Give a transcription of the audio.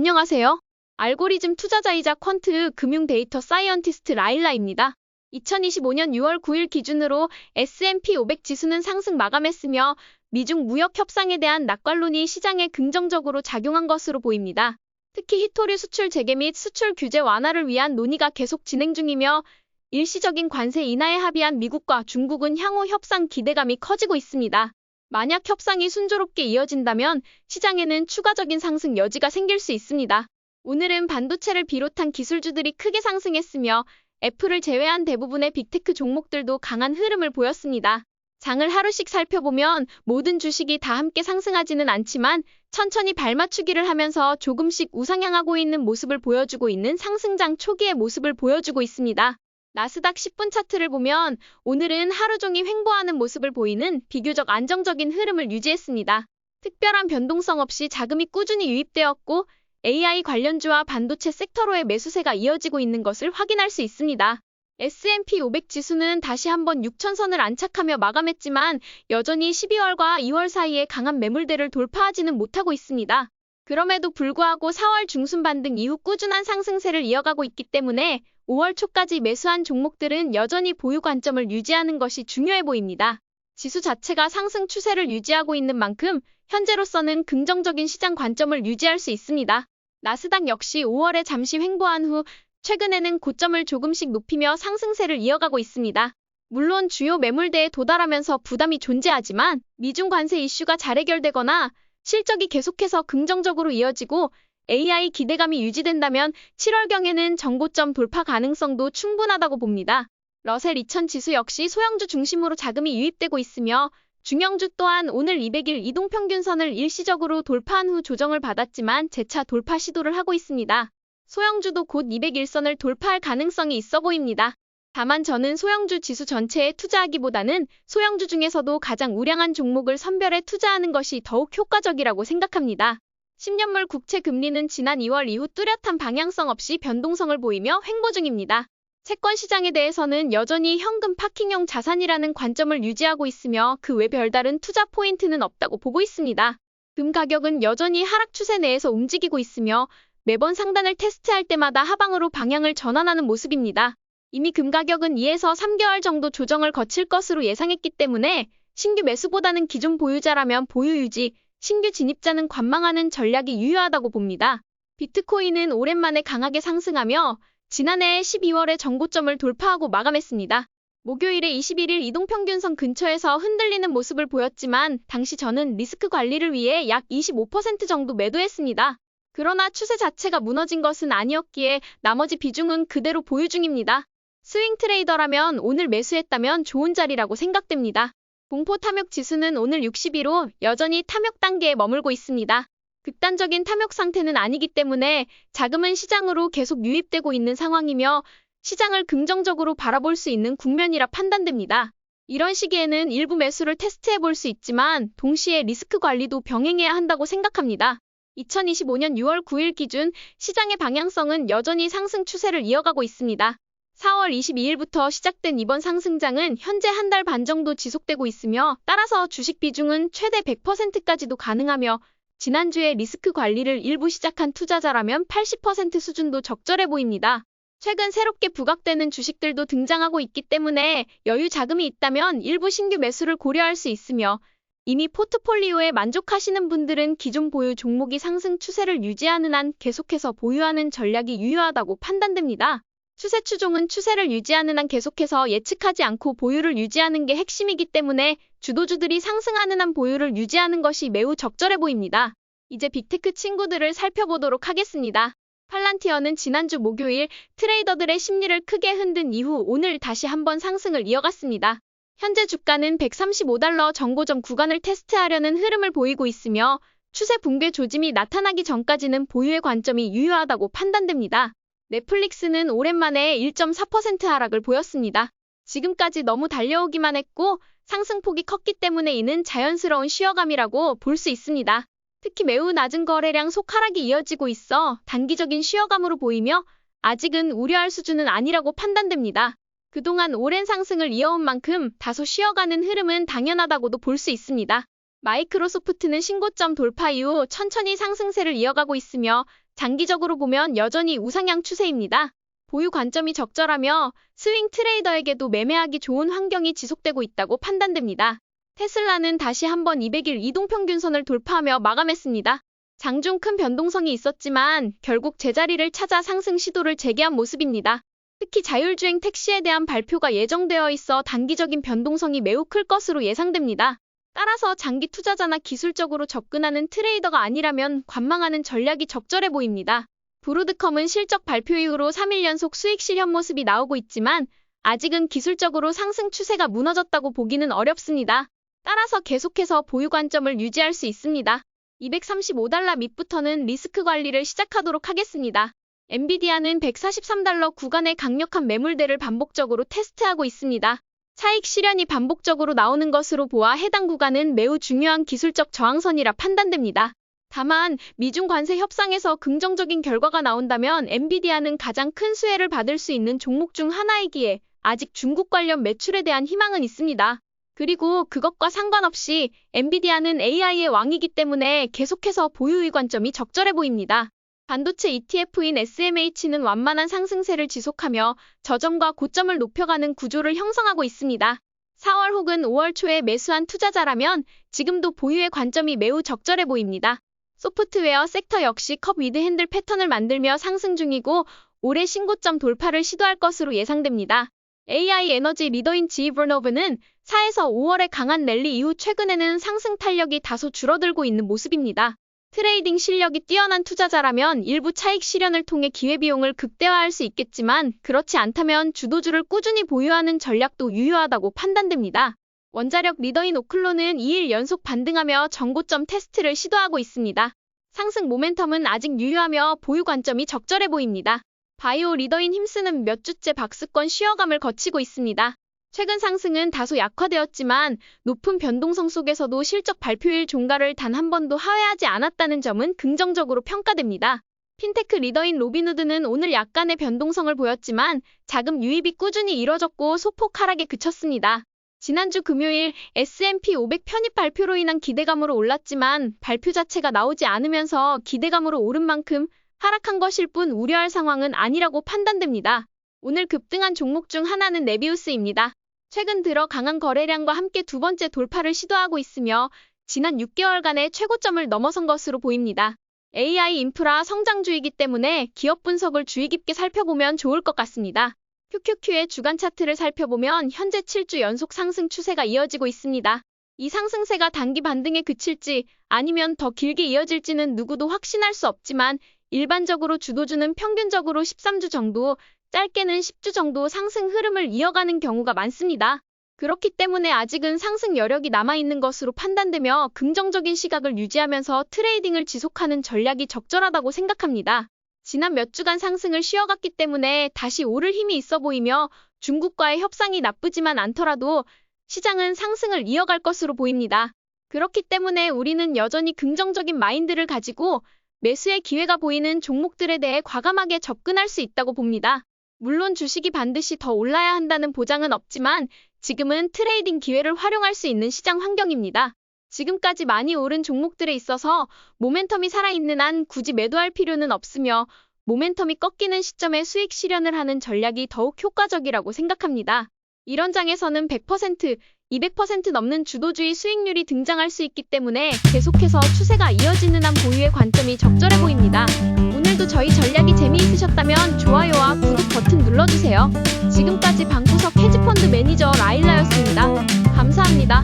안녕하세요. 알고리즘 투자자이자 퀀트 금융 데이터 사이언티스트 라일라입니다. 2025년 6월 9일 기준으로 S&P 500 지수는 상승 마감했으며 미중 무역 협상에 대한 낙관론이 시장에 긍정적으로 작용한 것으로 보입니다. 특히 히토류 수출 재개 및 수출 규제 완화를 위한 논의가 계속 진행 중이며 일시적인 관세 인하에 합의한 미국과 중국은 향후 협상 기대감이 커지고 있습니다. 만약 협상이 순조롭게 이어진다면 시장에는 추가적인 상승 여지가 생길 수 있습니다. 오늘은 반도체를 비롯한 기술주들이 크게 상승했으며 애플을 제외한 대부분의 빅테크 종목들도 강한 흐름을 보였습니다. 장을 하루씩 살펴보면 모든 주식이 다 함께 상승하지는 않지만 천천히 발맞추기를 하면서 조금씩 우상향하고 있는 모습을 보여주고 있는 상승장 초기의 모습을 보여주고 있습니다. 나스닥 10분 차트를 보면 오늘은 하루 종일 횡보하는 모습을 보이는 비교적 안정적인 흐름을 유지했습니다. 특별한 변동성 없이 자금이 꾸준히 유입되었고 AI 관련주와 반도체 섹터로의 매수세가 이어지고 있는 것을 확인할 수 있습니다. S&P 500 지수는 다시 한번 6천선을 안착하며 마감했지만 여전히 12월과 2월 사이에 강한 매물대를 돌파하지는 못하고 있습니다. 그럼에도 불구하고 4월 중순 반등 이후 꾸준한 상승세를 이어가고 있기 때문에 5월 초까지 매수한 종목들은 여전히 보유 관점을 유지하는 것이 중요해 보입니다. 지수 자체가 상승 추세를 유지하고 있는 만큼 현재로서는 긍정적인 시장 관점을 유지할 수 있습니다. 나스닥 역시 5월에 잠시 횡보한 후 최근에는 고점을 조금씩 높이며 상승세를 이어가고 있습니다. 물론 주요 매물대에 도달하면서 부담이 존재하지만 미중 관세 이슈가 잘 해결되거나 실적이 계속해서 긍정적으로 이어지고 AI 기대감이 유지된다면 7월경에는 정고점 돌파 가능성도 충분하다고 봅니다. 러셀 2000 지수 역시 소형주 중심으로 자금이 유입되고 있으며 중형주 또한 오늘 200일 이동평균선을 일시적으로 돌파한 후 조정을 받았지만 재차 돌파 시도를 하고 있습니다. 소형주도 곧 201선을 돌파할 가능성이 있어 보입니다. 다만 저는 소형주 지수 전체에 투자하기보다는 소형주 중에서도 가장 우량한 종목을 선별해 투자하는 것이 더욱 효과적이라고 생각합니다. 10년물 국채 금리는 지난 2월 이후 뚜렷한 방향성 없이 변동성을 보이며 횡보 중입니다. 채권 시장에 대해서는 여전히 현금 파킹용 자산이라는 관점을 유지하고 있으며 그 외 별다른 투자 포인트는 없다고 보고 있습니다. 금 가격은 여전히 하락 추세 내에서 움직이고 있으며 매번 상단을 테스트할 때마다 하방으로 방향을 전환하는 모습입니다. 이미 금 가격은 2에서 3개월 정도 조정을 거칠 것으로 예상했기 때문에 신규 매수보다는 기존 보유자라면 보유 유지, 신규 진입자는 관망하는 전략이 유효하다고 봅니다. 비트코인은 오랜만에 강하게 상승하며 지난해 12월에 정고점을 돌파하고 마감했습니다. 목요일에 21일 이동평균선 근처에서 흔들리는 모습을 보였지만 당시 저는 리스크 관리를 위해 약 25% 정도 매도했습니다. 그러나 추세 자체가 무너진 것은 아니었기에 나머지 비중은 그대로 보유 중입니다. 스윙 트레이더라면 오늘 매수했다면 좋은 자리라고 생각됩니다. 공포 탐욕 지수는 오늘 61호 여전히 탐욕 단계에 머물고 있습니다. 극단적인 탐욕 상태는 아니기 때문에 자금은 시장으로 계속 유입되고 있는 상황이며 시장을 긍정적으로 바라볼 수 있는 국면이라 판단됩니다. 이런 시기에는 일부 매수를 테스트해 볼 수 있지만 동시에 리스크 관리도 병행해야 한다고 생각합니다. 2025년 6월 9일 기준 시장의 방향성은 여전히 상승 추세를 이어가고 있습니다. 4월 22일부터 시작된 이번 상승장은 현재 한 달 반 정도 지속되고 있으며 따라서 주식 비중은 최대 100%까지도 가능하며 지난주에 리스크 관리를 일부 시작한 투자자라면 80% 수준도 적절해 보입니다. 최근 새롭게 부각되는 주식들도 등장하고 있기 때문에 여유 자금이 있다면 일부 신규 매수를 고려할 수 있으며 이미 포트폴리오에 만족하시는 분들은 기존 보유 종목이 상승 추세를 유지하는 한 계속해서 보유하는 전략이 유효하다고 판단됩니다. 추세 추종은 추세를 유지하는 한 계속해서 예측하지 않고 보유를 유지하는 게 핵심이기 때문에 주도주들이 상승하는 한 보유를 유지하는 것이 매우 적절해 보입니다. 이제 빅테크 친구들을 살펴보도록 하겠습니다. 팔란티어는 지난주 목요일 트레이더들의 심리를 크게 흔든 이후 오늘 다시 한번 상승을 이어갔습니다. 현재 주가는 135달러 정고점 구간을 테스트하려는 흐름을 보이고 있으며 추세 붕괴 조짐이 나타나기 전까지는 보유의 관점이 유효하다고 판단됩니다. 넷플릭스는 오랜만에 1.4% 하락을 보였습니다. 지금까지 너무 달려오기만 했고 상승폭이 컸기 때문에 이는 자연스러운 쉬어감이라고 볼 수 있습니다. 특히 매우 낮은 거래량 속 하락이 이어지고 있어 단기적인 쉬어감으로 보이며 아직은 우려할 수준은 아니라고 판단됩니다. 그동안 오랜 상승을 이어온 만큼 다소 쉬어가는 흐름은 당연하다고도 볼 수 있습니다. 마이크로소프트는 신고점 돌파 이후 천천히 상승세를 이어가고 있으며 장기적으로 보면 여전히 우상향 추세입니다. 보유 관점이 적절하며 스윙 트레이더에게도 매매하기 좋은 환경이 지속되고 있다고 판단됩니다. 테슬라는 다시 한번 200일 이동평균선을 돌파하며 마감했습니다. 장중 큰 변동성이 있었지만 결국 제자리를 찾아 상승 시도를 재개한 모습입니다. 특히 자율주행 택시에 대한 발표가 예정되어 있어 단기적인 변동성이 매우 클 것으로 예상됩니다. 따라서 장기 투자자나 기술적으로 접근하는 트레이더가 아니라면 관망하는 전략이 적절해 보입니다. 브로드컴은 실적 발표 이후로 3일 연속 수익 실현 모습이 나오고 있지만 아직은 기술적으로 상승 추세가 무너졌다고 보기는 어렵습니다. 따라서 계속해서 보유 관점을 유지할 수 있습니다. 235달러 밑부터는 리스크 관리를 시작하도록 하겠습니다. 엔비디아는 143달러 구간의 강력한 매물대를 반복적으로 테스트하고 있습니다. 차익 실현이 반복적으로 나오는 것으로 보아 해당 구간은 매우 중요한 기술적 저항선이라 판단됩니다. 다만 미중 관세 협상에서 긍정적인 결과가 나온다면 엔비디아는 가장 큰 수혜를 받을 수 있는 종목 중 하나이기에 아직 중국 관련 매출에 대한 희망은 있습니다. 그리고 그것과 상관없이 엔비디아는 AI의 왕이기 때문에 계속해서 보유의 관점이 적절해 보입니다. 반도체 ETF인 SMH는 완만한 상승세를 지속하며 저점과 고점을 높여가는 구조를 형성하고 있습니다. 4월 혹은 5월 초에 매수한 투자자라면 지금도 보유의 관점이 매우 적절해 보입니다. 소프트웨어 섹터 역시 컵 위드 핸들 패턴을 만들며 상승 중이고 올해 신고점 돌파를 시도할 것으로 예상됩니다. AI 에너지 리더인 지이 버노브는 4에서 5월의 강한 랠리 이후 최근에는 상승 탄력이 다소 줄어들고 있는 모습입니다. 트레이딩 실력이 뛰어난 투자자라면 일부 차익 실현을 통해 기회비용을 극대화할 수 있겠지만 그렇지 않다면 주도주를 꾸준히 보유하는 전략도 유효하다고 판단됩니다. 원자력 리더인 오클로는 2일 연속 반등하며 전고점 테스트를 시도하고 있습니다. 상승 모멘텀은 아직 유효하며 보유 관점이 적절해 보입니다. 바이오 리더인 힘쓰는 몇 주째 박스권 쉬어감을 거치고 있습니다. 최근 상승은 다소 약화되었지만 높은 변동성 속에서도 실적 발표일 종가를 단 한 번도 하회하지 않았다는 점은 긍정적으로 평가됩니다. 핀테크 리더인 로빈후드는 오늘 약간의 변동성을 보였지만 자금 유입이 꾸준히 이뤄졌고 소폭 하락에 그쳤습니다. 지난주 금요일 S&P 500 편입 발표로 인한 기대감으로 올랐지만 발표 자체가 나오지 않으면서 기대감으로 오른 만큼 하락한 것일 뿐 우려할 상황은 아니라고 판단됩니다. 오늘 급등한 종목 중 하나는 네비우스입니다. 최근 들어 강한 거래량과 함께 두 번째 돌파를 시도하고 있으며 지난 6개월간의 최고점을 넘어선 것으로 보입니다. AI 인프라 성장주이기 때문에 기업 분석을 주의 깊게 살펴보면 좋을 것 같습니다. QQQ의 주간 차트를 살펴보면 현재 7주 연속 상승 추세가 이어지고 있습니다. 이 상승세가 단기 반등에 그칠지 아니면 더 길게 이어질지는 누구도 확신할 수 없지만 일반적으로 주도주는 평균적으로 13주 정도, 짧게는 10주 정도 상승 흐름을 이어가는 경우가 많습니다. 그렇기 때문에 아직은 상승 여력이 남아있는 것으로 판단되며 긍정적인 시각을 유지하면서 트레이딩을 지속하는 전략이 적절하다고 생각합니다. 지난 몇 주간 상승을 쉬어갔기 때문에 다시 오를 힘이 있어 보이며 중국과의 협상이 나쁘지만 않더라도 시장은 상승을 이어갈 것으로 보입니다. 그렇기 때문에 우리는 여전히 긍정적인 마인드를 가지고 매수의 기회가 보이는 종목들에 대해 과감하게 접근할 수 있다고 봅니다. 물론 주식이 반드시 더 올라야 한다는 보장은 없지만 지금은 트레이딩 기회를 활용할 수 있는 시장 환경입니다. 지금까지 많이 오른 종목들에 있어서 모멘텀이 살아있는 한 굳이 매도할 필요는 없으며 모멘텀이 꺾이는 시점에 수익 실현을 하는 전략이 더욱 효과적이라고 생각합니다. 이런 장에서는 100%, 200% 넘는 주도주의 수익률이 등장할 수 있기 때문에 계속해서 추세가 이어지는 한 보유의 관점이 적절해 보입니다. 오늘도 저희 전략이 재미있으셨다면 좋아요와 구독 버튼 눌러주세요. 지금까지 방구석 헤지펀드 매니저 라일라였습니다. 감사합니다.